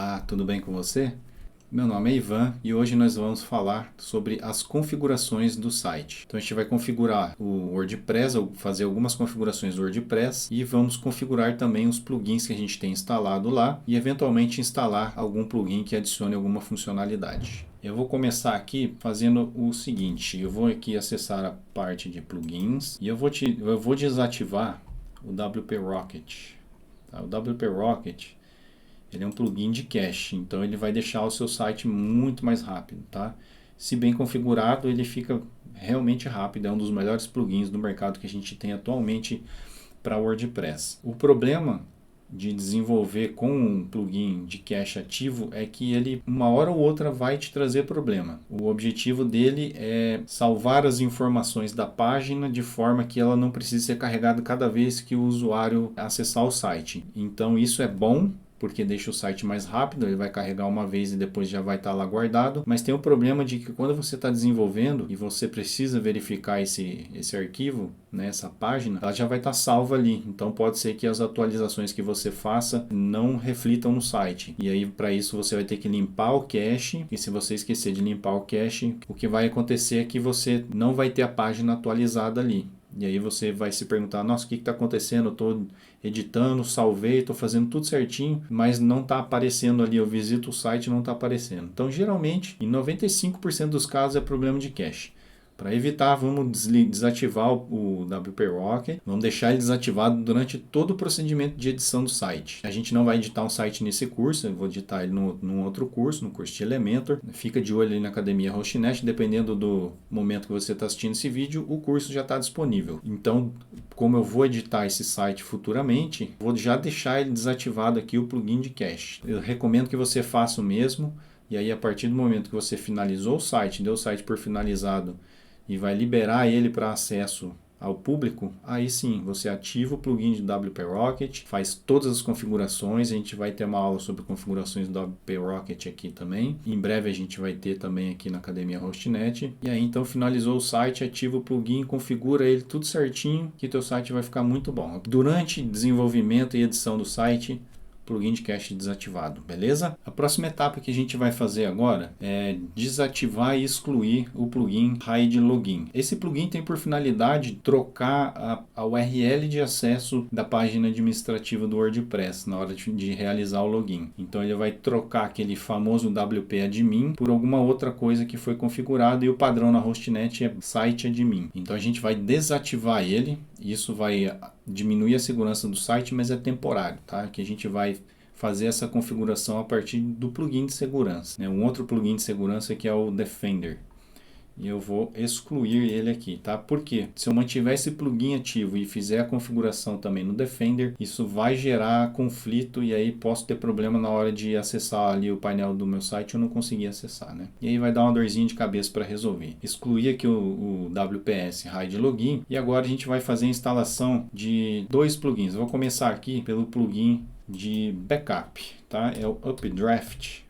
Olá, tudo bem com você? Meu nome é Ivan e hoje nós vamos falar sobre as configurações do site. Então a gente vai configurar o WordPress, ou fazer algumas configurações do WordPress e vamos configurar também os plugins que a gente tem instalado lá e eventualmente instalar algum plugin que adicione alguma funcionalidade. Eu vou começar aqui fazendo o seguinte, eu vou aqui acessar a parte de plugins e eu vou desativar o WP Rocket. Tá? O WP Rocket ele é um plugin de cache, então ele vai deixar o seu site muito mais rápido, tá? Se bem configurado, ele fica realmente rápido, é um dos melhores plugins do mercado que a gente tem atualmente para WordPress. O problema de desenvolver com um plugin de cache ativo é que ele uma hora ou outra vai te trazer problema. O objetivo dele é salvar as informações da página de forma que ela não precise ser carregada cada vez que o usuário acessar o site. Então isso é bom, porque deixa o site mais rápido, ele vai carregar uma vez e depois já vai estar lá guardado, mas tem o problema de que quando você está desenvolvendo e você precisa verificar esse arquivo, né, essa página, ela já vai estar salva ali, então pode ser que as atualizações que você faça não reflitam no site, e aí para isso você vai ter que limpar o cache, e se você esquecer de limpar o cache, o que vai acontecer é que você não vai ter a página atualizada ali. E aí você vai se perguntar, nossa, o que está acontecendo? Eu estou editando, salvei, estou fazendo tudo certinho, mas não está aparecendo ali, eu visito o site e não está aparecendo. Então, geralmente, em 95% dos casos é problema de cache. Para evitar, vamos desativar o WP Rocket, vamos deixar ele desativado durante todo o procedimento de edição do site. A gente não vai editar um site nesse curso, eu vou editar ele num outro curso, no curso de Elementor. Fica de olho aí na Academia Hostnet, dependendo do momento que você está assistindo esse vídeo, o curso já está disponível. Então, como eu vou editar esse site futuramente, vou já deixar ele desativado aqui o plugin de cache. Eu recomendo que você faça o mesmo, e aí a partir do momento que você finalizou o site, deu o site por finalizado, e vai liberar ele para acesso ao público, aí sim, você ativa o plugin de WP Rocket, faz todas as configurações, a gente vai ter uma aula sobre configurações do WP Rocket aqui também, em breve a gente vai ter também aqui na Academia Hostnet, e aí então finalizou o site, ativa o plugin, configura ele tudo certinho, que teu site vai ficar muito bom. Durante desenvolvimento e edição do site, plugin de cache desativado, beleza? A próxima etapa que a gente vai fazer agora é desativar e excluir o plugin Hide Login. Esse plugin tem por finalidade trocar a URL de acesso da página administrativa do WordPress na hora de realizar o login. Então ele vai trocar aquele famoso WP Admin por alguma outra coisa que foi configurada, e o padrão na Hostnet é Site Admin. Então a gente vai desativar ele, isso vai diminuir a segurança do site, mas é temporário, tá? Que a gente vai fazer essa configuração a partir do plugin de segurança, né? Um outro plugin de segurança que é o Defender. E eu vou excluir ele aqui, tá? Por quê? Se eu mantiver esse plugin ativo e fizer a configuração também no Defender, isso vai gerar conflito e aí posso ter problema na hora de acessar ali o painel do meu site e eu não conseguir acessar, né? E aí vai dar uma dorzinha de cabeça para resolver. Excluir aqui o WPS Hide Login e agora a gente vai fazer a instalação de dois plugins. Eu vou começar aqui pelo plugin de backup, tá? É o Updraft.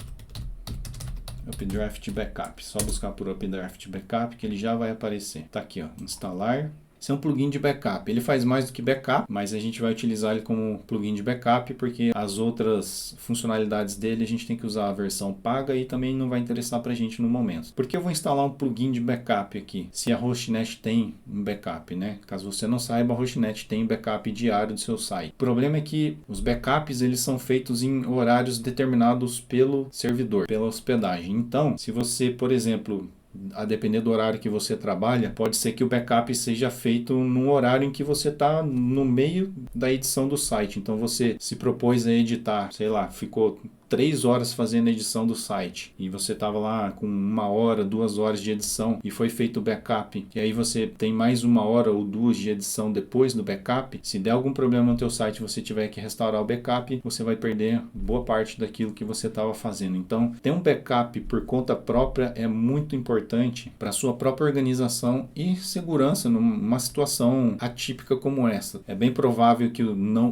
Updraft Backup, só buscar por Updraft Backup que ele já vai aparecer. Tá aqui, ó, instalar. Esse é um plugin de backup. Ele faz mais do que backup, mas a gente vai utilizar ele como plugin de backup porque as outras funcionalidades dele a gente tem que usar a versão paga e também não vai interessar pra gente no momento. Por que eu vou instalar um plugin de backup aqui? Se a Hostnet tem um backup, né? Caso você não saiba, a Hostnet tem backup diário do seu site. O problema é que os backups eles são feitos em horários determinados pelo servidor, pela hospedagem. Então, se você, por exemplo, a depender do horário que você trabalha, pode ser que o backup seja feito num horário em que você está no meio da edição do site. Então você se propôs a editar, sei lá, ficou 3 horas fazendo a edição do site e você estava lá com 1 hora, 2 horas de edição e foi feito o backup, e aí você tem mais 1 hora ou 2 de edição depois do backup. Se der algum problema no teu site e você tiver que restaurar o backup, você vai perder boa parte daquilo que você estava fazendo. Então, ter um backup por conta própria é muito importante para a sua própria organização e segurança numa situação atípica como essa. É bem provável que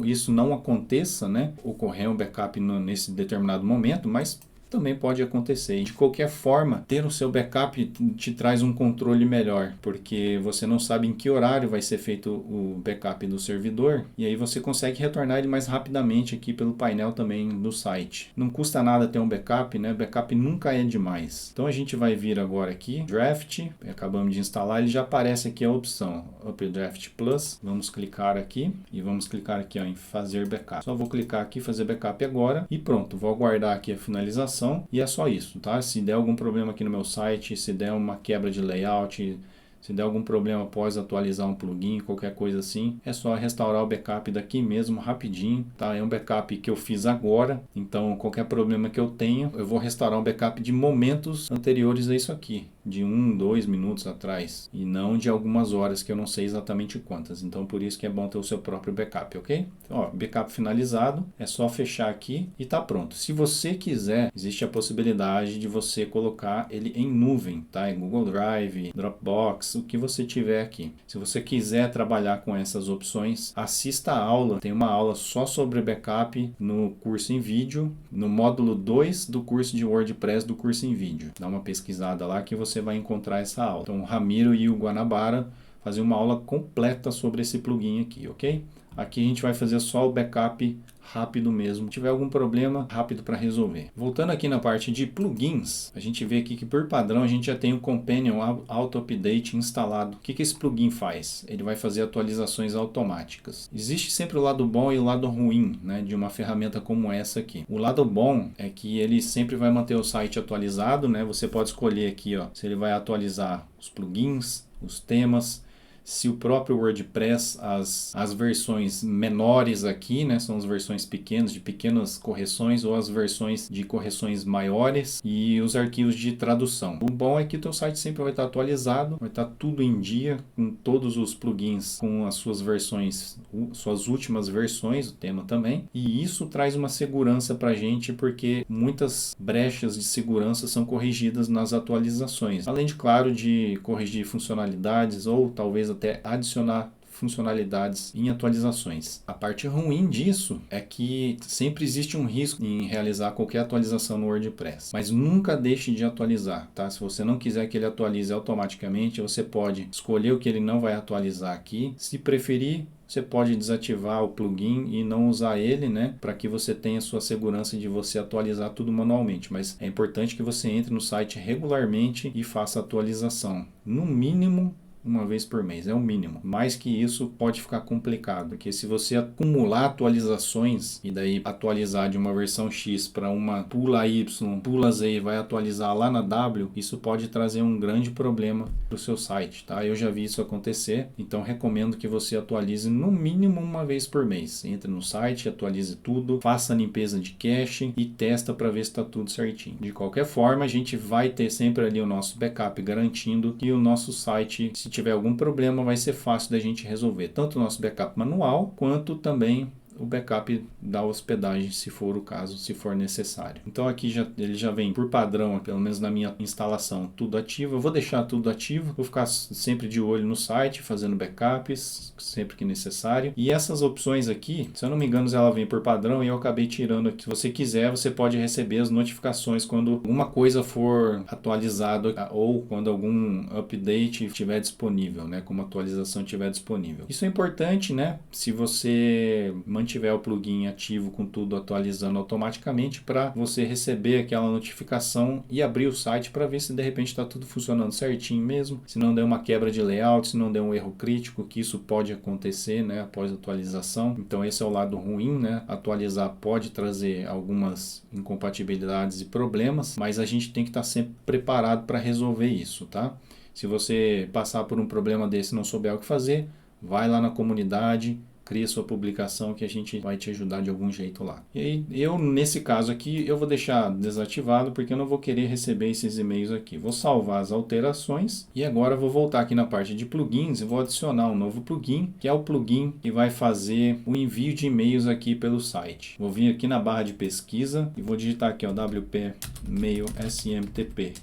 isso não aconteça, né? Ocorrer um backup nesse determinado momento, mas também pode acontecer. De qualquer forma, ter o seu backup te traz um controle melhor, porque você não sabe em que horário vai ser feito o backup do servidor, e aí você consegue retornar ele mais rapidamente aqui pelo painel também do site. Não custa nada ter um backup, né? Backup nunca é demais. Então a gente vai vir agora aqui, Draft, acabamos de instalar, ele já aparece aqui a opção Updraft Plus. Vamos clicar aqui e vamos clicar aqui, ó, em fazer backup. Só vou clicar aqui, fazer backup agora e pronto, vou aguardar aqui a finalização e é só isso, tá? Se der algum problema aqui no meu site, se der uma quebra de layout, se der algum problema após atualizar um plugin, qualquer coisa assim, é só restaurar o backup daqui mesmo, rapidinho, tá? É um backup que eu fiz agora, então qualquer problema que eu tenha, eu vou restaurar um backup de momentos anteriores a isso aqui, de 1, 2 minutos atrás, e não de algumas horas que eu não sei exatamente quantas. Então por isso que é bom ter o seu próprio backup, ok? Então, ó, backup finalizado, é só fechar aqui e tá pronto. Se você quiser, existe a possibilidade de você colocar ele em nuvem, tá? Em Google Drive, Dropbox, o que você tiver aqui. Se você quiser trabalhar com essas opções, assista a aula. Tem uma aula só sobre backup no curso em vídeo, no módulo 2 do curso de WordPress do curso em vídeo. Dá uma pesquisada lá que você vai encontrar essa aula. Então, o Ramiro e o Guanabara fazem uma aula completa sobre esse plugin aqui, ok? Aqui a gente vai fazer só o backup rápido mesmo. Se tiver algum problema, rápido para resolver. Voltando aqui na parte de plugins, a gente vê aqui que por padrão a gente já tem o Companion Auto Update instalado. O que esse plugin faz? Ele vai fazer atualizações automáticas. Existe sempre o lado bom e o lado ruim, né, de uma ferramenta como essa aqui. O lado bom é que ele sempre vai manter o site atualizado, né? Você pode escolher aqui, ó, se ele vai atualizar os plugins, os temas, se o próprio WordPress, as versões menores aqui, né, são as versões pequenas, de pequenas correções, ou as versões de correções maiores e os arquivos de tradução. O bom é que o teu site sempre vai estar atualizado, vai estar tudo em dia, com todos os plugins, com as suas versões, suas últimas versões, o tema também, e isso traz uma segurança para a gente, porque muitas brechas de segurança são corrigidas nas atualizações, além de, claro, de corrigir funcionalidades ou talvez até adicionar funcionalidades em atualizações. A parte ruim disso é que sempre existe um risco em realizar qualquer atualização no WordPress, mas nunca deixe de atualizar, tá? Se você não quiser que ele atualize automaticamente, você pode escolher o que ele não vai atualizar aqui. Se preferir, você pode desativar o plugin e não usar ele, né, para que você tenha sua segurança de você atualizar tudo manualmente, mas é importante que você entre no site regularmente e faça atualização, no mínimo uma vez por mês, é o mínimo. Mais que isso pode ficar complicado, porque se você acumular atualizações e daí atualizar de uma versão X para uma pula Y, pula Z e vai atualizar lá na W, isso pode trazer um grande problema para o seu site, tá? Eu já vi isso acontecer, então recomendo que você atualize no mínimo uma vez por mês. Entre no site, atualize tudo, faça a limpeza de cache e testa para ver se está tudo certinho. De qualquer forma, a gente vai ter sempre ali o nosso backup garantindo que o nosso site, se tiver algum problema, vai ser fácil da gente resolver, tanto o nosso backup manual quanto também o backup da hospedagem, se for o caso, se for necessário. Então aqui ele já vem por padrão, pelo menos na minha instalação, tudo ativo. Eu vou deixar tudo ativo, vou ficar sempre de olho no site, fazendo backups sempre que necessário. E essas opções aqui, se eu não me engano, ela vem por padrão e eu acabei tirando aqui. Se você quiser, você pode receber as notificações quando alguma coisa for atualizada ou quando algum update estiver disponível, né? Como atualização estiver disponível. Isso é importante, né? Se você mantiver o plugin ativo com tudo atualizando automaticamente, para você receber aquela notificação e abrir o site para ver se de repente está tudo funcionando certinho mesmo, se não der uma quebra de layout, se não der um erro crítico, que isso pode acontecer, né, após a atualização. Então esse é o lado ruim, né? Atualizar pode trazer algumas incompatibilidades e problemas, mas a gente tem que estar sempre preparado para resolver isso, tá? Se você passar por um problema desse e não souber o que fazer, vai lá na comunidade, cria sua publicação que a gente vai te ajudar de algum jeito lá. E aí, eu nesse caso aqui, eu vou deixar desativado porque eu não vou querer receber esses e-mails aqui. Vou salvar as alterações e agora vou voltar aqui na parte de plugins e vou adicionar um novo plugin, que é o plugin que vai fazer o envio de e-mails aqui pelo site. Vou vir aqui na barra de pesquisa e vou digitar aqui, ó, WP Mail SMTP.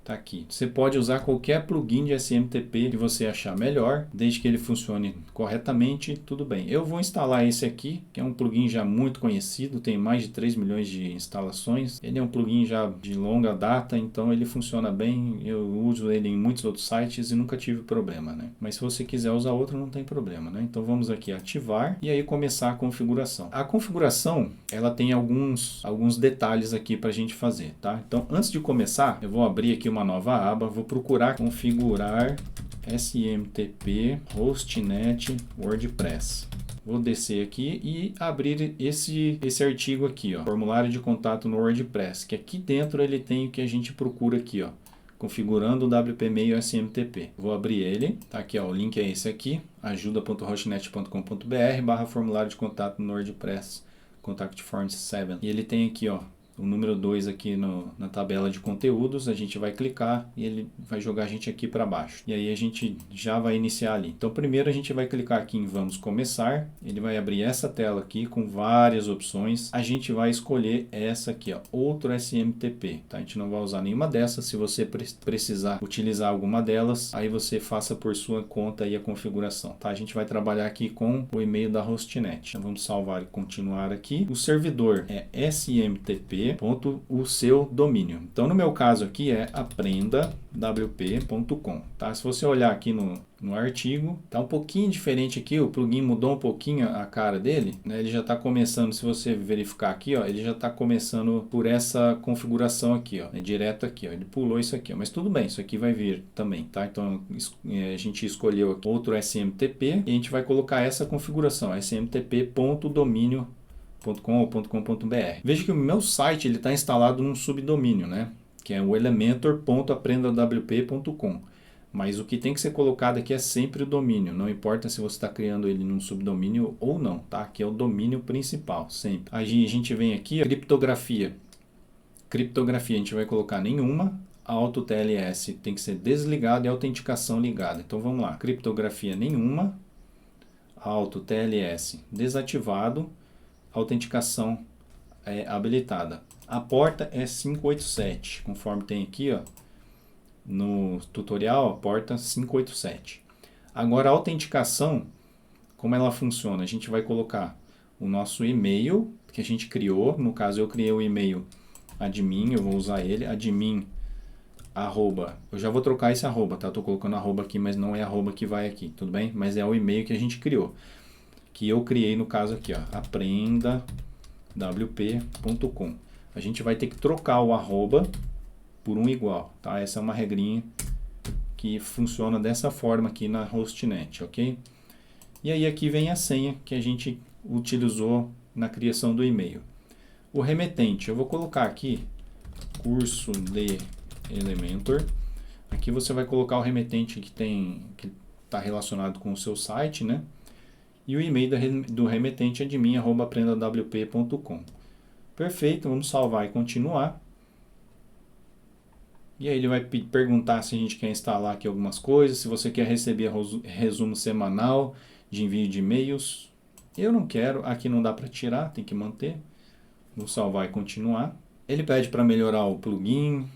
Tá aqui. Você pode usar qualquer plugin de SMTP que você achar melhor, desde que ele funcione corretamente, tudo bem. Eu vou instalar esse aqui, que é um plugin já muito conhecido, tem mais de 3 milhões de instalações. Ele é um plugin já de longa data, então ele funciona bem. Eu uso ele em muitos outros sites e nunca tive problema, né? Mas se você quiser usar outro, não tem problema, né? Então vamos aqui ativar e aí começar a configuração. A configuração, ela tem alguns detalhes aqui para a gente fazer, tá? Então antes de começar, eu vou abrir aqui uma nova aba, vou procurar configurar SMTP Hostnet WordPress. Vou descer aqui e abrir esse artigo aqui, ó, formulário de contato no WordPress, que aqui dentro ele tem o que a gente procura aqui, ó, configurando o WP Mail SMTP. Vou abrir ele, tá aqui, ó, o link é esse aqui, ajuda.hostnet.com.br/formulário de contato no WordPress, Contact Forms 7. E ele tem aqui, ó, o número 2 aqui na tabela de conteúdos, a gente vai clicar e ele vai jogar a gente aqui para baixo. E aí a gente já vai iniciar ali. Então primeiro a gente vai clicar aqui em Vamos Começar. Ele vai abrir essa tela aqui com várias opções. A gente vai escolher essa aqui, ó, outro SMTP. Tá? A gente não vai usar nenhuma dessas. Se você precisar utilizar alguma delas, aí você faça por sua conta aí a configuração. Tá? A gente vai trabalhar aqui com o e-mail da Hostnet. Então vamos salvar e continuar aqui. O servidor é SMTP. O seu domínio. Então, no meu caso aqui é aprendawp.com, tá? Se você olhar aqui no artigo, tá um pouquinho diferente aqui, o plugin mudou um pouquinho a cara dele, né? Ele já está começando, se você verificar aqui, ó, ele já está começando por essa configuração aqui, ó, direto aqui, ó, ele pulou isso aqui, ó, mas tudo bem, isso aqui vai vir também, tá? Então, a gente escolheu aqui outro SMTP e a gente vai colocar essa configuração, smtp.domínio.com ou .com.br. Veja que o meu site está instalado num subdomínio, né? Que é o elementor.aprendawp.com. Mas o que tem que ser colocado aqui é sempre o domínio. Não importa se você está criando ele num subdomínio ou não, tá? Aqui é o domínio principal, sempre. Aí a gente vem aqui, criptografia. Criptografia a gente vai colocar nenhuma. Auto TLS tem que ser desligado e autenticação ligada. Então vamos lá. Criptografia nenhuma. Auto TLS desativado. Autenticação habilitada. A porta é 587, conforme tem aqui, ó, no tutorial, a porta 587. Agora a autenticação, como ela funciona? A gente vai colocar o nosso e-mail que a gente criou, no caso eu criei o e-mail admin, eu vou usar ele, admin arroba, eu já vou trocar esse arroba, tá? Eu tô colocando arroba aqui, mas não é arroba que vai aqui, tudo bem? Mas é o e-mail que a gente criou. Que eu criei no caso aqui, ó, aprendawp.com. A gente vai ter que trocar o arroba por um igual, tá? Essa é uma regrinha que funciona dessa forma aqui na Hostnet, ok? E aí aqui vem a senha que a gente utilizou na criação do e-mail. O remetente, eu vou colocar aqui curso de Elementor. Aqui você vai colocar o remetente que está relacionado com o seu site, né? E o e-mail do remetente é admin@aprendawp.com. Perfeito, vamos salvar e continuar. E aí ele vai perguntar se a gente quer instalar aqui algumas coisas, se você quer receber resumo semanal de envio de e-mails. Eu não quero, aqui não dá para tirar, tem que manter. Vou salvar e continuar. Ele pede para melhorar o plugin,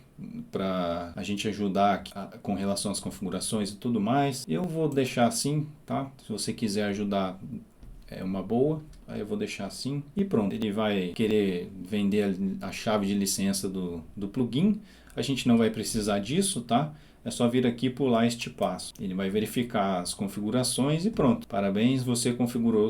para a gente ajudar com relação às configurações e tudo mais. Eu vou deixar assim, tá? Se você quiser ajudar, é uma boa. Aí eu vou deixar assim e pronto. Ele vai querer vender a chave de licença do plugin. A gente não vai precisar disso, tá? É só vir aqui e pular este passo. Ele vai verificar as configurações e pronto. Parabéns, você configurou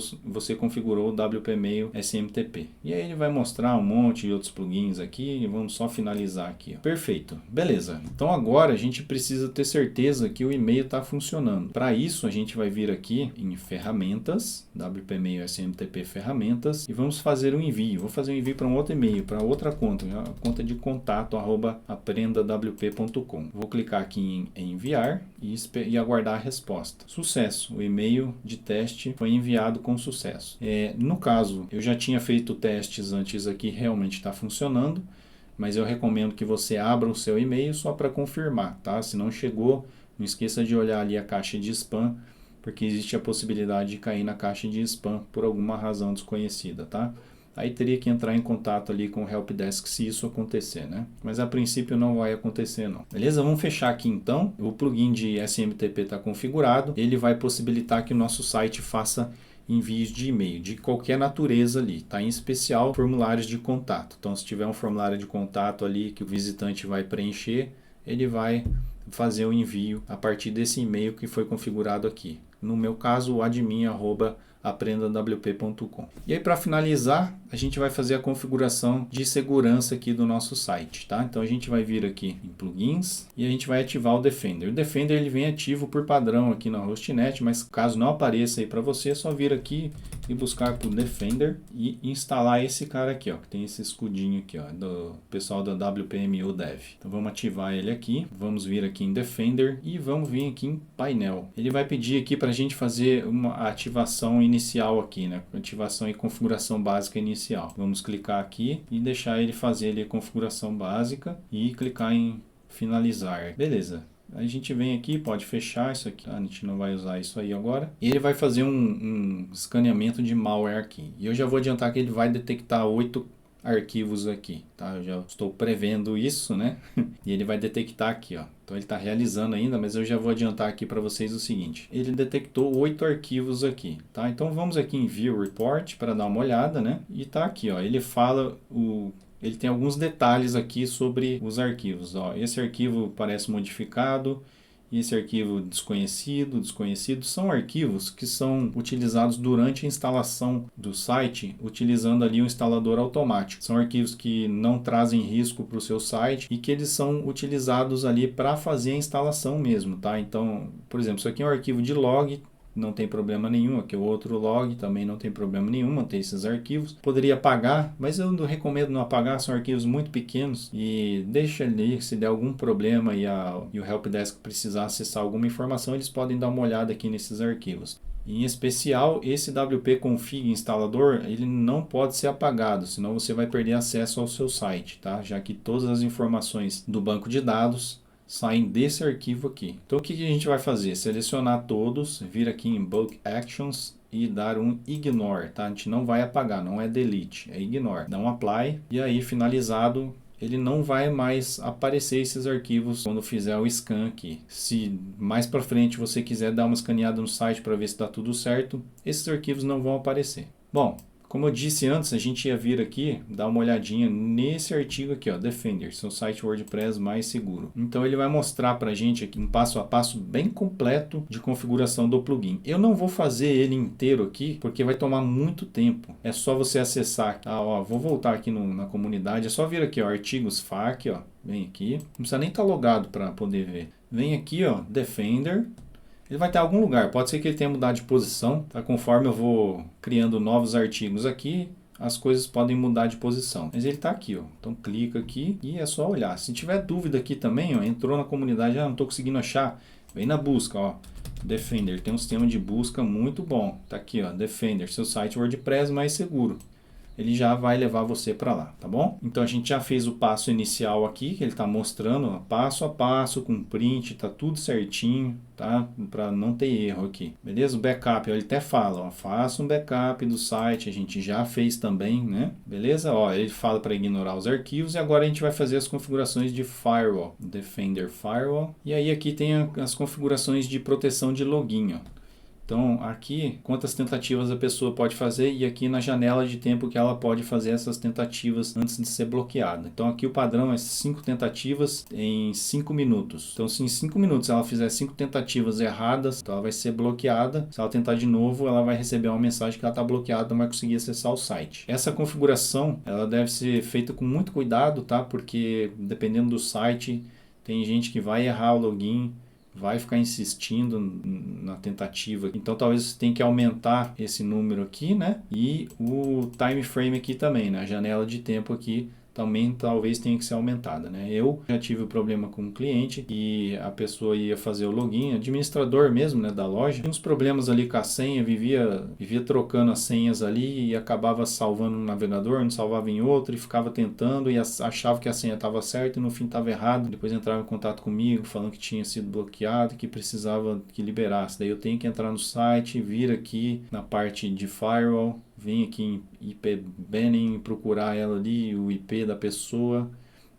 o WP Mail SMTP. E aí ele vai mostrar um monte de outros plugins aqui e vamos só finalizar aqui. Perfeito, beleza. Então agora a gente precisa ter certeza que o e-mail está funcionando. Para isso a gente vai vir aqui em ferramentas, WP Mail SMTP ferramentas e vamos fazer um envio. Vou fazer um envio para um outro e-mail, para outra conta, a conta de contato @aprendawp.com. Vou clicar aqui em enviar e aguardar a resposta. Sucesso, o e-mail de teste foi enviado com sucesso. No caso, eu já tinha feito testes antes aqui, realmente está funcionando, mas eu recomendo que você abra o seu e-mail só para confirmar, tá? Se não chegou, não esqueça de olhar ali a caixa de spam, porque existe a possibilidade de cair na caixa de spam por alguma razão desconhecida, tá? aí teria que entrar em contato ali com o Helpdesk se isso acontecer, né? Mas a princípio não vai acontecer não. Beleza? Vamos fechar aqui então. O plugin de SMTP está configurado. Ele vai possibilitar que o nosso site faça envios de e-mail de qualquer natureza ali, tá? Em especial formulários de contato. Então, se tiver um formulário de contato ali que o visitante vai preencher, ele vai fazer o envio a partir desse e-mail que foi configurado aqui. No meu caso, o admin@aprendawp.com. E aí, para finalizar, a gente vai fazer a configuração de segurança aqui do nosso site, tá? Então a gente vai vir aqui em plugins e a gente vai ativar o Defender. O Defender ele vem ativo por padrão aqui na Hostnet, mas caso não apareça aí para você, é só vir aqui e buscar por Defender e instalar esse cara aqui, ó, que tem esse escudinho aqui, ó, do pessoal da WPMU Dev. Então vamos ativar ele aqui, vamos vir aqui em Defender e vamos vir aqui em painel. Ele vai pedir aqui para a gente fazer uma ativação inicial aqui, né? Ativação e configuração básica inicial. Vamos clicar aqui e deixar ele fazer ali a configuração básica e clicar em finalizar. Beleza. A gente vem aqui, pode fechar isso aqui, a gente não vai usar isso aí agora. E ele vai fazer um escaneamento de malware aqui. E eu já vou adiantar que ele vai detectar 8 arquivos aqui, tá? Eu já estou prevendo isso, né? E ele vai detectar aqui, ó. Então ele está realizando ainda, mas eu já vou adiantar aqui para vocês o seguinte. Ele detectou 8 arquivos aqui, tá? Então vamos aqui em View Report para dar uma olhada, né? E tá aqui, ó. Ele fala ele tem alguns detalhes aqui sobre os arquivos, ó. Esse arquivo parece modificado. E esse arquivo desconhecido são arquivos que são utilizados durante a instalação do site, utilizando ali um instalador automático. São arquivos que não trazem risco para o seu site e que eles são utilizados ali para fazer a instalação mesmo, tá? Então, por exemplo, isso aqui é um arquivo de log, não tem problema nenhum. Aqui o outro log também não tem problema nenhum manter esses arquivos. Poderia apagar, mas eu não recomendo não apagar, são arquivos muito pequenos e deixa ali, se der algum problema e o Helpdesk precisar acessar alguma informação, eles podem dar uma olhada aqui nesses arquivos. Em especial, esse wp-config instalador, ele não pode ser apagado, senão você vai perder acesso ao seu site, tá? Já que todas as informações do banco de dados saem desse arquivo aqui. Então o que a gente vai fazer? Selecionar todos, vir aqui em Bulk Actions e dar um Ignore, tá? A gente não vai apagar, não é Delete, é Ignore. Dá um Apply e aí finalizado, ele não vai mais aparecer esses arquivos quando fizer o scan aqui. Se mais para frente você quiser dar uma escaneada no site para ver se está tudo certo, esses arquivos não vão aparecer. Bom, como eu disse antes, a gente ia vir aqui, dar uma olhadinha nesse artigo aqui, ó, Defender, seu site WordPress mais seguro. Então ele vai mostrar pra gente aqui um passo a passo bem completo de configuração do plugin. Eu não vou fazer ele inteiro aqui, porque vai tomar muito tempo. É só você acessar, tá? Ó, vou voltar aqui na comunidade, é só vir aqui, ó, artigos FAQ, ó, vem aqui. Não precisa nem estar logado para poder ver. Vem aqui, ó, Defender. Ele vai ter algum lugar, pode ser que ele tenha mudado de posição, tá? Conforme eu vou criando novos artigos aqui, as coisas podem mudar de posição. Mas ele está aqui, ó. Então clica aqui e é só olhar. Se tiver dúvida aqui também, ó, entrou na comunidade, não estou conseguindo achar, vem na busca, ó. Defender, tem um sistema de busca muito bom. Tá aqui, ó, Defender, seu site WordPress mais seguro. Ele já vai levar você para lá, tá bom? Então a gente já fez o passo inicial aqui, que ele está mostrando, ó, passo a passo, com print, tá tudo certinho, tá? Para não ter erro aqui, beleza? O backup, ó, ele até fala, ó, faça um backup do site, a gente já fez também, né? Beleza? Ó, ele fala para ignorar os arquivos e agora a gente vai fazer as configurações de firewall, Defender Firewall. E aí aqui tem as configurações de proteção de login, ó. Então, aqui, quantas tentativas a pessoa pode fazer e aqui na janela de tempo que ela pode fazer essas tentativas antes de ser bloqueada. Então, aqui o padrão é 5 tentativas em 5 minutos. Então, se em 5 minutos ela fizer 5 tentativas erradas, então ela vai ser bloqueada. Se ela tentar de novo, ela vai receber uma mensagem que ela está bloqueada, não vai conseguir acessar o site. Essa configuração, ela deve ser feita com muito cuidado, tá? Porque dependendo do site, tem gente que vai errar o login, vai ficar insistindo na tentativa. Então talvez você tenha que aumentar esse número aqui, né? E o time frame aqui também, né? A janela de tempo aqui também talvez tenha que ser aumentada, né? Eu já tive um problema com um cliente e a pessoa ia fazer o login, administrador mesmo, né, da loja, tinha uns problemas ali com a senha, vivia trocando as senhas ali e acabava salvando no navegador, não salvava em outro e ficava tentando e achava que a senha estava certa e no fim estava errado. Depois entrava em contato comigo falando que tinha sido bloqueado, que precisava que liberasse. Daí eu tenho que entrar no site, vir aqui na parte de firewall, vem aqui em IP banning, procurar ela ali, o IP da pessoa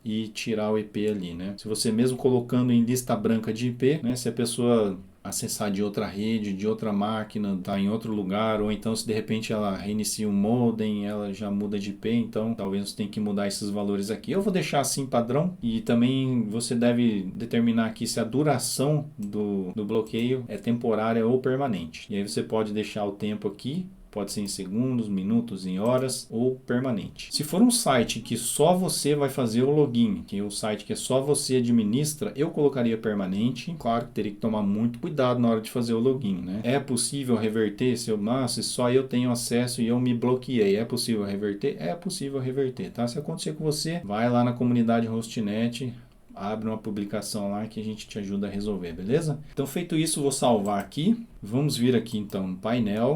e tirar o IP ali, né? Se você mesmo colocando em lista branca de IP, né, se a pessoa acessar de outra rede, de outra máquina, tá em outro lugar, ou então se de repente ela reinicia o modem, ela já muda de IP, então talvez você tenha que mudar esses valores aqui. Eu vou deixar assim padrão, e também você deve determinar aqui se a duração do bloqueio é temporária ou permanente. E aí você pode deixar o tempo aqui, pode ser em segundos, minutos, em horas ou permanente. Se for um site que só você vai fazer o login, que é um site que só você administra, eu colocaria permanente. Claro que teria que tomar muito cuidado na hora de fazer o login, né? É possível reverter se só eu tenho acesso e eu me bloqueei. É possível reverter? É possível reverter, tá? Se acontecer com você, vai lá na comunidade Hostnet, abre uma publicação lá que a gente te ajuda a resolver, beleza? Então, feito isso, vou salvar aqui. Vamos vir aqui então no painel.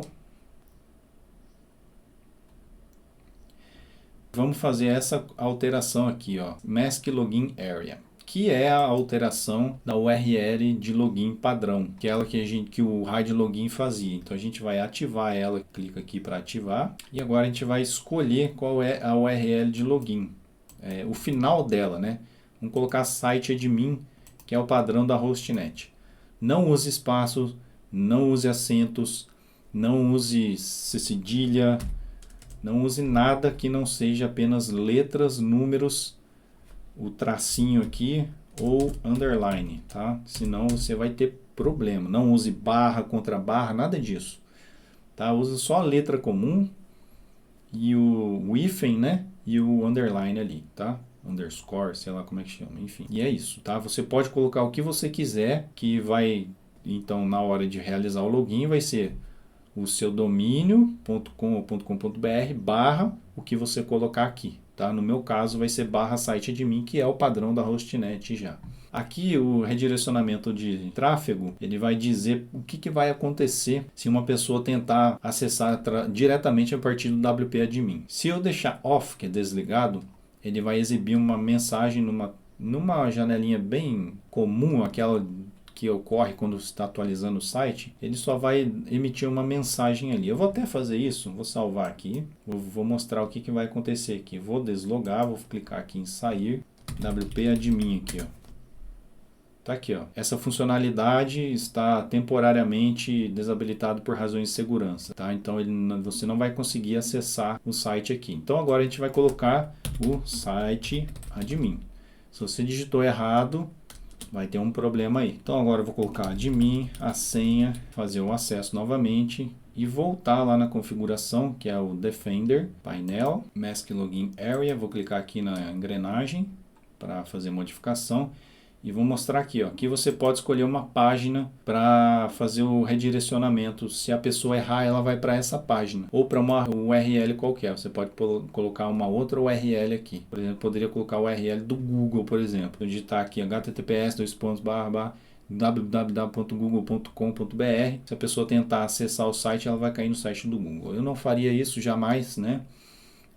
Vamos fazer essa alteração aqui, ó, Mask Login Area, que é a alteração da URL de login padrão, que é ela que o RAID Login fazia. Então a gente vai ativar ela, clica aqui para ativar, e agora a gente vai escolher qual é a URL de login, o final dela, né? Vamos colocar site admin, que é o padrão da Hostnet. Não use espaços, não use acentos, não use cedilha, não use nada que não seja apenas letras, números, o tracinho aqui ou underline, tá? Senão você vai ter problema. Não use barra contra barra, nada disso. Tá? Use só a letra comum e o hífen, né? E o underline ali, tá? Underscore, sei lá como é que chama, enfim. E é isso, tá? Você pode colocar o que você quiser, que vai, então, na hora de realizar o login, vai ser o seu domínio.com ou .com.br barra o que você colocar aqui, tá? No meu caso vai ser barra site admin, que é o padrão da Hostnet já. Aqui o redirecionamento de tráfego, ele vai dizer o que vai acontecer se uma pessoa tentar acessar diretamente a partir do WP admin. Se eu deixar off, que é desligado, ele vai exibir uma mensagem numa janelinha bem comum, aquela que ocorre quando você está atualizando o site, ele só vai emitir uma mensagem ali. Eu vou até fazer isso, vou salvar aqui, vou mostrar o que vai acontecer aqui. Vou deslogar, vou clicar aqui em sair, WP admin aqui, ó. Tá aqui, ó. Essa funcionalidade está temporariamente desabilitado por razões de segurança, tá? Então você não vai conseguir acessar o site aqui. Então agora a gente vai colocar o site admin. Se você digitou errado, vai ter um problema aí. Então agora eu vou colocar admin, a senha, fazer o acesso novamente e voltar lá na configuração, que é o Defender, painel, Mask Login Area. Vou clicar aqui na engrenagem para fazer modificação. E vou mostrar aqui, ó, que você pode escolher uma página para fazer o redirecionamento. Se a pessoa errar, ela vai para essa página ou para uma URL qualquer. Você pode colocar uma outra URL aqui. Por exemplo, poderia colocar a URL do Google, por exemplo. Eu digitar aqui https://www.google.com.br. Se a pessoa tentar acessar o site, ela vai cair no site do Google. Eu não faria isso jamais, né?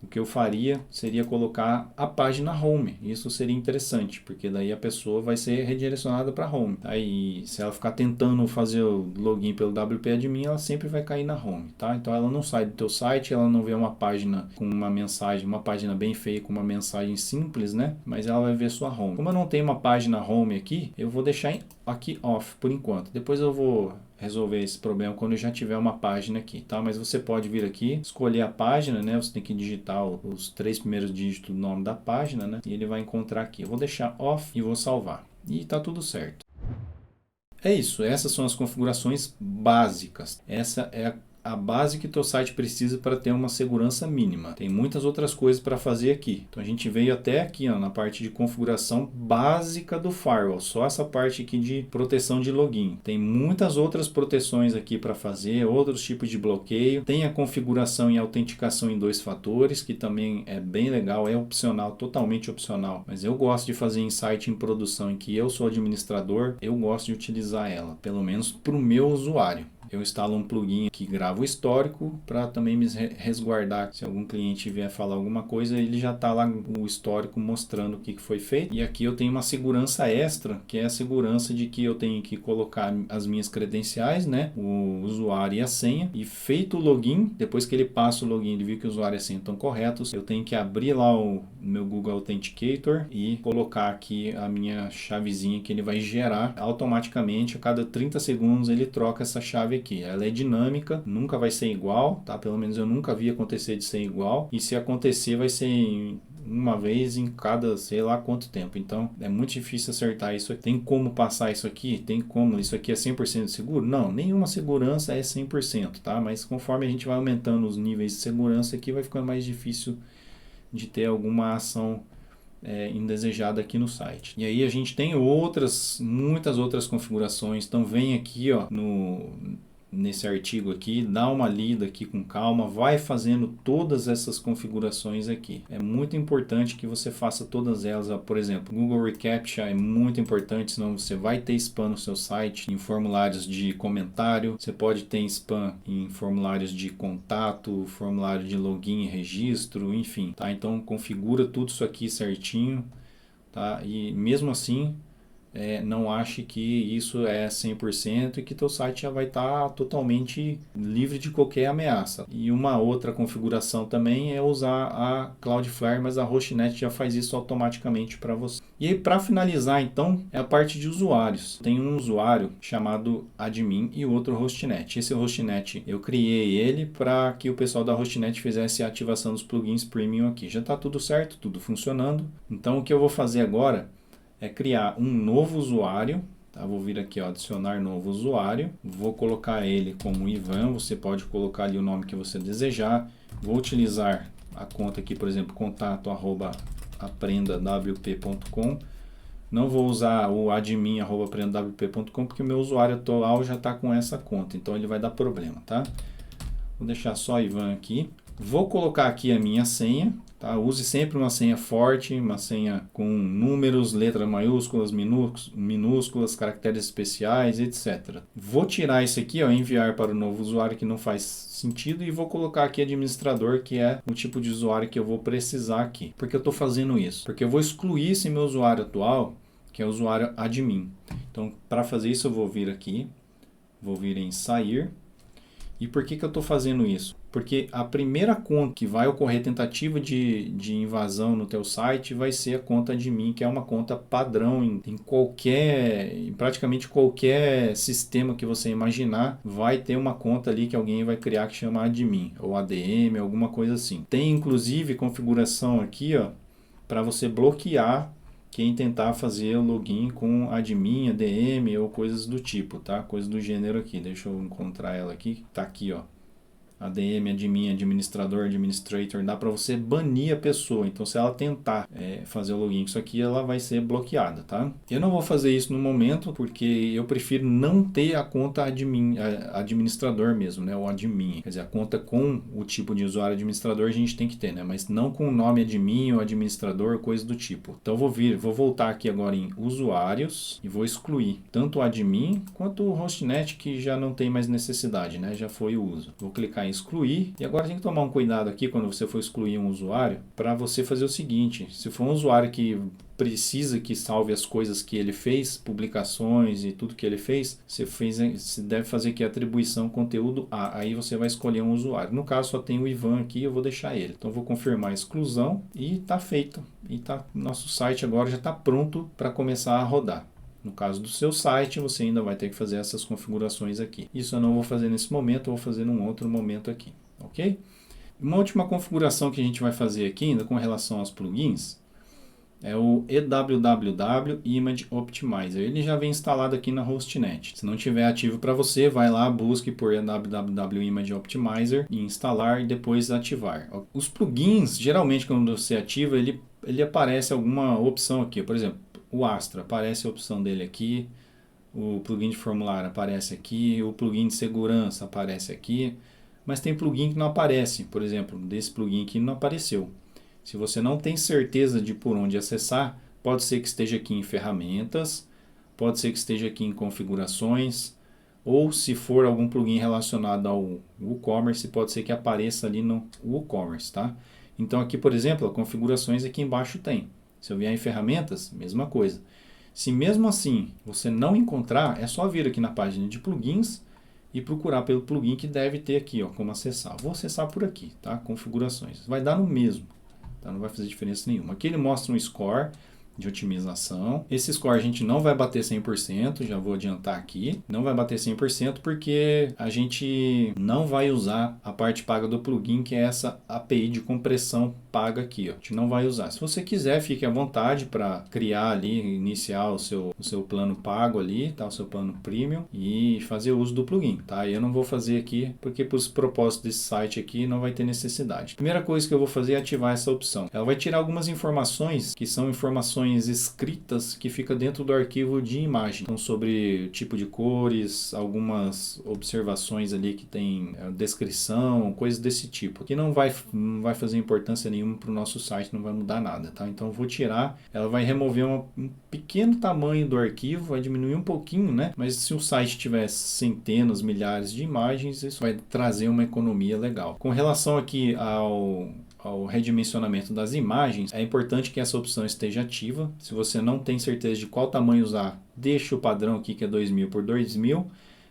O que eu faria seria colocar a página home. Isso seria interessante, porque daí a pessoa vai ser redirecionada para home. Aí, se ela ficar tentando fazer o login pelo WP admin, ela sempre vai cair na home, tá? Então ela não sai do teu site, ela não vê uma página com uma mensagem, uma página bem feia com uma mensagem simples, né? Mas ela vai ver sua home. Como eu não tenho uma página home aqui, eu vou deixar aqui off por enquanto. Depois eu vou resolver esse problema quando eu já tiver uma página aqui, tá? Mas você pode vir aqui, escolher a página, né? Você tem que digitar os 3 primeiros dígitos do nome da página, né? E ele vai encontrar aqui. Eu vou deixar off e vou salvar. E tá tudo certo. É isso, essas são as configurações básicas. Essa é a base que o teu site precisa para ter uma segurança mínima. Tem muitas outras coisas para fazer aqui. Então a gente veio até aqui, ó, na parte de configuração básica do firewall, só essa parte aqui de proteção de login. Tem muitas outras proteções aqui para fazer, outros tipos de bloqueio. Tem a configuração e autenticação em 2 fatores, que também é bem legal, é opcional, totalmente opcional. Mas eu gosto de fazer em site em produção em que eu sou administrador, eu gosto de utilizar ela, pelo menos para o meu usuário. eu instalo um plugin que grava o histórico para também me resguardar. Se algum cliente vier falar alguma coisa, ele já está lá o histórico mostrando o que foi feito. E aqui eu tenho uma segurança extra, que é a segurança de que eu tenho que colocar as minhas credenciais, né, o usuário e a senha, e feito o login, depois que ele passa o login, ele viu que o usuário e a senha estão corretos, eu tenho que abrir lá o meu Google Authenticator e colocar aqui a minha chavezinha que ele vai gerar automaticamente. A cada 30 segundos ele troca essa chave aqui. Ela é dinâmica, nunca vai ser igual, tá? Pelo menos eu nunca vi acontecer de ser igual, e se acontecer vai ser uma vez em cada sei lá quanto tempo. Então é muito difícil acertar isso. Tem como passar isso aqui? Tem como? Isso aqui é 100% seguro? Não, nenhuma segurança é 100%, tá? Mas conforme a gente vai aumentando os níveis de segurança aqui, vai ficando mais difícil de ter alguma ação indesejada aqui no site. E aí a gente tem muitas outras configurações. Então vem aqui, ó, nesse artigo aqui, dá uma lida aqui com calma, vai fazendo todas essas configurações aqui. É muito importante que você faça todas elas. Por exemplo, Google Recaptcha é muito importante, senão você vai ter spam no seu site, em formulários de comentário, você pode ter spam em formulários de contato, formulário de login e registro, enfim, tá? Então configura tudo isso aqui certinho, tá? E mesmo assim, não ache que isso é 100% e que teu site já vai estar totalmente livre de qualquer ameaça. E uma outra configuração também é usar a Cloudflare, mas a Hostnet já faz isso automaticamente para você. E aí, para finalizar, então, é a parte de usuários. Tem um usuário chamado admin e outro hostnet. Esse hostnet, eu criei ele para que o pessoal da Hostnet fizesse a ativação dos plugins premium aqui. Já está tudo certo, tudo funcionando. Então, o que eu vou fazer agora é criar um novo usuário, tá? Vou vir aqui, ó, adicionar novo usuário, vou colocar ele como Ivan, você pode colocar ali o nome que você desejar. Vou utilizar a conta aqui, por exemplo, contato@aprendawp.com. Não vou usar o admin@aprendawp.com porque o meu usuário atual já está com essa conta, então ele vai dar problema, tá? Vou deixar só Ivan aqui. Vou colocar aqui a minha senha. Tá? Use sempre uma senha forte, uma senha com números, letras maiúsculas, minúsculas, caracteres especiais, etc. Vou tirar isso aqui, ó, enviar para o novo usuário, que não faz sentido, e vou colocar aqui administrador, que é o tipo de usuário que eu vou precisar aqui. Por que eu estou fazendo isso? Porque eu vou excluir esse meu usuário atual, que é o usuário admin. Então, para fazer isso, eu vou vir aqui, vou vir em sair. E por que eu estou fazendo isso? Porque a primeira conta que vai ocorrer tentativa de invasão no teu site vai ser a conta admin, que é uma conta padrão em praticamente qualquer sistema que você imaginar, vai ter uma conta ali que alguém vai criar que chama admin, ou ADM, alguma coisa assim. Tem inclusive configuração aqui, ó, para você bloquear quem tentar fazer o login com admin, ADM ou coisas do tipo, tá? Coisas do gênero aqui. Deixa eu encontrar ela aqui. Tá aqui, ó. ADM, admin, administrador, administrator, dá para você banir a pessoa. Então, se ela tentar fazer o login com isso aqui, ela vai ser bloqueada, tá? Eu não vou fazer isso no momento, porque eu prefiro não ter a conta administrador mesmo, né? O admin. Quer dizer, a conta com o tipo de usuário administrador a gente tem que ter, né? Mas não com o nome admin ou administrador, coisa do tipo. Então, vou voltar aqui agora em usuários e vou excluir tanto o admin quanto o hostnet, que já não tem mais necessidade, né? Já foi o uso. Vou clicar em excluir. E agora tem que tomar um cuidado aqui quando você for excluir um usuário, para você fazer o seguinte: se for um usuário que precisa que salve as coisas que ele fez, publicações e tudo que ele fez, você deve fazer aqui atribuição conteúdo A. Aí você vai escolher um usuário. No caso só tem o Ivan aqui, eu vou deixar ele. Então vou confirmar a exclusão e está feito. E nosso site agora já está pronto para começar a rodar. No caso do seu site, você ainda vai ter que fazer essas configurações aqui. Isso eu não vou fazer nesse momento, eu vou fazer num outro momento aqui, ok? Uma última configuração que a gente vai fazer aqui, ainda com relação aos plugins, é o EWWW Image Optimizer. Ele já vem instalado aqui na Hostnet. Se não tiver ativo para você, vai lá, busque por EWWW Image Optimizer e instalar e depois ativar. Os plugins, geralmente quando você ativa, ele aparece alguma opção aqui. Por exemplo, o Astra, aparece a opção dele aqui, o plugin de formulário aparece aqui, o plugin de segurança aparece aqui, mas tem plugin que não aparece. Por exemplo, desse plugin aqui não apareceu. Se você não tem certeza de por onde acessar, pode ser que esteja aqui em ferramentas, pode ser que esteja aqui em configurações, ou se for algum plugin relacionado ao WooCommerce, pode ser que apareça ali no WooCommerce, tá? Então aqui, por exemplo, configurações aqui embaixo tem. Se eu vier em ferramentas, mesma coisa. Se mesmo assim você não encontrar, é só vir aqui na página de plugins e procurar pelo plugin que deve ter aqui, ó, como acessar. Vou acessar por aqui, tá? Configurações. Vai dar no mesmo, tá? Não vai fazer diferença nenhuma. Aqui ele mostra um score de otimização. Esse score a gente não vai bater 100%, já vou adiantar aqui. Não vai bater 100% porque a gente não vai usar a parte paga do plugin, que é essa API de compressão paga aqui, ó. A gente não vai usar. Se você quiser, fique à vontade para criar ali, iniciar o seu plano pago ali, tá? O seu plano premium e fazer uso do plugin, tá? Eu não vou fazer aqui porque para os propósitos desse site aqui não vai ter necessidade. Primeira coisa que eu vou fazer é ativar essa opção. Ela vai tirar algumas informações que são informações escritas que fica dentro do arquivo de imagem. Então, sobre tipo de cores, algumas observações ali que tem descrição, coisas desse tipo, que não vai fazer importância nenhuma para o nosso site, não vai mudar nada, tá? Então, eu vou tirar, ela vai remover um pequeno tamanho do arquivo, vai diminuir um pouquinho, né? Mas se o site tiver centenas, milhares de imagens, isso vai trazer uma economia legal. Com relação aqui ao redimensionamento das imagens, é importante que essa opção esteja ativa. Se você não tem certeza de qual tamanho usar, deixa o padrão aqui que é 2000 por 2000.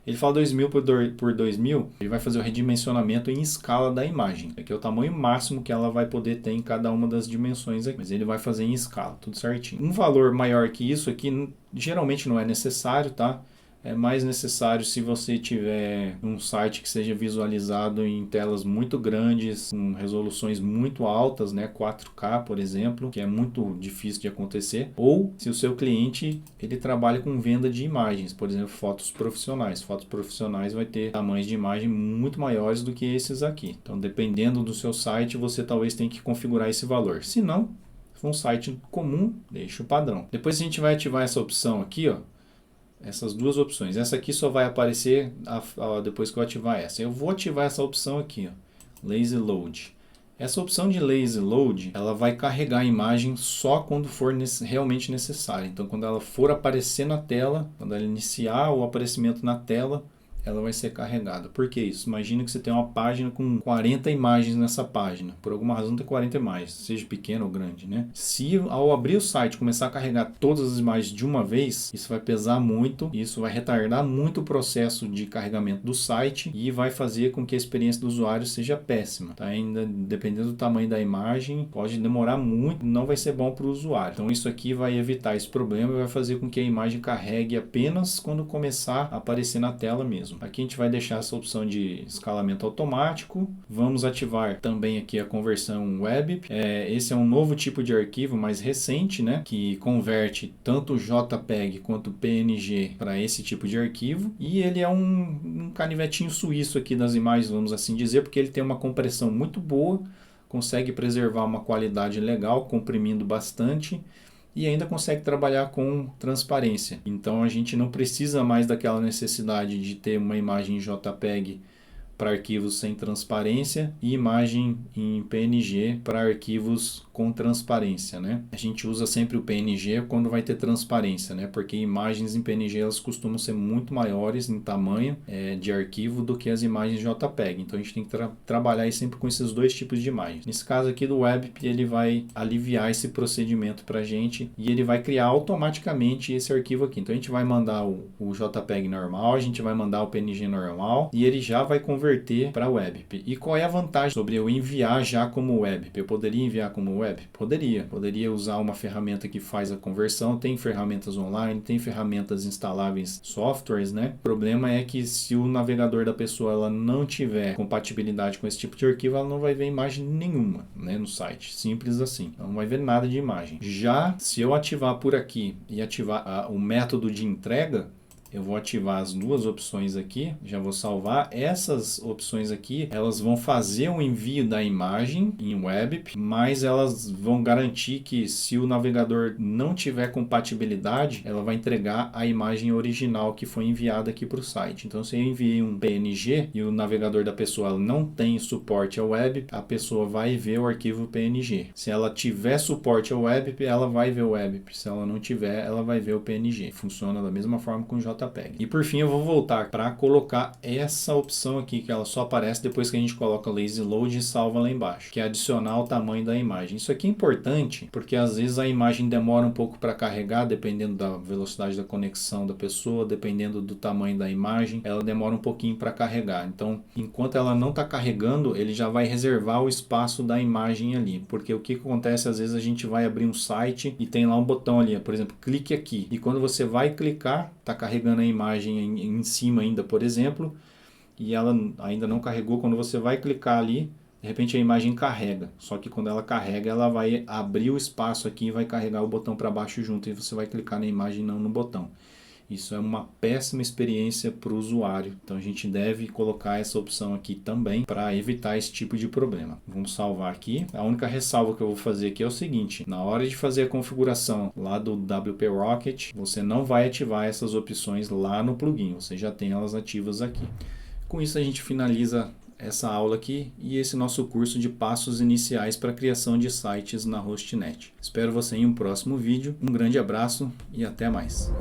Ele fala 2000 por 2000, ele vai fazer o redimensionamento em escala da imagem. Aqui é o tamanho máximo que ela vai poder ter em cada uma das dimensões aqui, mas ele vai fazer em escala, tudo certinho. Um valor maior que isso aqui geralmente não é necessário, tá? É mais necessário se você tiver um site que seja visualizado em telas muito grandes, com resoluções muito altas, né, 4K, por exemplo, que é muito difícil de acontecer, ou se o seu cliente ele trabalha com venda de imagens, por exemplo, fotos profissionais. Fotos profissionais vai ter tamanhos de imagem muito maiores do que esses aqui. Então, dependendo do seu site, você talvez tenha que configurar esse valor. Se não, se for um site comum, deixa o padrão. Depois a gente vai ativar essa opção aqui, ó. Essas duas opções. Essa aqui só vai aparecer depois que eu ativar essa. Eu vou ativar essa opção aqui, ó, Lazy Load. Essa opção de Lazy Load, ela vai carregar a imagem só quando for realmente necessário. Então, quando ela for aparecer na tela, quando ela iniciar o aparecimento na tela, ela vai ser carregada. Por que isso? Imagina que você tem uma página com 40 imagens nessa página. Por alguma razão tem 40 imagens, seja pequena ou grande, né? Se ao abrir o site começar a carregar todas as imagens de uma vez, isso vai pesar muito, isso vai retardar muito o processo de carregamento do site e vai fazer com que a experiência do usuário seja péssima. Tá? Ainda dependendo do tamanho da imagem, pode demorar muito, não vai ser bom para o usuário. Então isso aqui vai evitar esse problema e vai fazer com que a imagem carregue apenas quando começar a aparecer na tela mesmo. Aqui a gente vai deixar essa opção de escalamento automático. Vamos ativar também aqui a conversão web. Esse é um novo tipo de arquivo mais recente, né? Que converte tanto JPEG quanto PNG para esse tipo de arquivo. E ele é um canivetinho suíço aqui das imagens, vamos assim dizer, porque ele tem uma compressão muito boa, consegue preservar uma qualidade legal, comprimindo bastante. E ainda consegue trabalhar com transparência. Então a gente não precisa mais daquela necessidade de ter uma imagem JPEG para arquivos sem transparência e imagem em PNG para arquivos com transparência, né? A gente usa sempre o PNG quando vai ter transparência, né? Porque imagens em PNG elas costumam ser muito maiores em tamanho de arquivo do que as imagens JPEG. Então a gente tem que trabalhar sempre com esses dois tipos de imagens. Nesse caso aqui do WebP, ele vai aliviar esse procedimento para a gente e ele vai criar automaticamente esse arquivo aqui. Então a gente vai mandar o JPEG normal, a gente vai mandar o PNG normal e ele já vai converter para WebP. E qual é a vantagem sobre eu enviar já como WebP? Eu poderia enviar como WebP? Poderia usar uma ferramenta que faz a conversão, tem ferramentas online, tem ferramentas instaláveis softwares, né? O problema é que se o navegador da pessoa ela não tiver compatibilidade com esse tipo de arquivo, ela não vai ver imagem nenhuma, né, no site. Simples assim. Ela não vai ver nada de imagem. Já se eu ativar por aqui e ativar o método de entrega, eu vou ativar as duas opções aqui, já vou salvar. Essas opções aqui, elas vão fazer o envio da imagem em WebP, mas elas vão garantir que se o navegador não tiver compatibilidade, ela vai entregar a imagem original que foi enviada aqui para o site. Então, se eu enviei um PNG e o navegador da pessoa não tem suporte ao WebP, a pessoa vai ver o arquivo PNG. Se ela tiver suporte ao WebP, ela vai ver o WebP. Se ela não tiver, ela vai ver o PNG. Funciona da mesma forma com o JPEG. JPEG. E por fim eu vou voltar para colocar essa opção aqui, que ela só aparece depois que a gente coloca lazy load e salva lá embaixo, que é adicionar o tamanho da imagem. Isso aqui é importante porque às vezes a imagem demora um pouco para carregar, dependendo da velocidade da conexão da pessoa, dependendo do tamanho da imagem, ela demora um pouquinho para carregar. Então, enquanto ela não está carregando, ele já vai reservar o espaço da imagem ali, porque o que acontece, às vezes a gente vai abrir um site e tem lá um botão ali, por exemplo, clique aqui, e quando você vai clicar, está carregando a imagem em cima ainda, por exemplo, e ela ainda não carregou. Quando você vai clicar ali, de repente a imagem carrega, só que quando ela carrega, ela vai abrir o espaço aqui e vai carregar o botão para baixo junto, e você vai clicar na imagem e não no botão. Isso é uma péssima experiência para o usuário, então a gente deve colocar essa opção aqui também para evitar esse tipo de problema. Vamos salvar aqui. A única ressalva que eu vou fazer aqui é o seguinte: na hora de fazer a configuração lá do WP Rocket, você não vai ativar essas opções lá no plugin, você já tem elas ativas aqui. Com isso a gente finaliza essa aula aqui e esse nosso curso de passos iniciais para a criação de sites na Hostnet. Espero você em um próximo vídeo. Um grande abraço e até mais.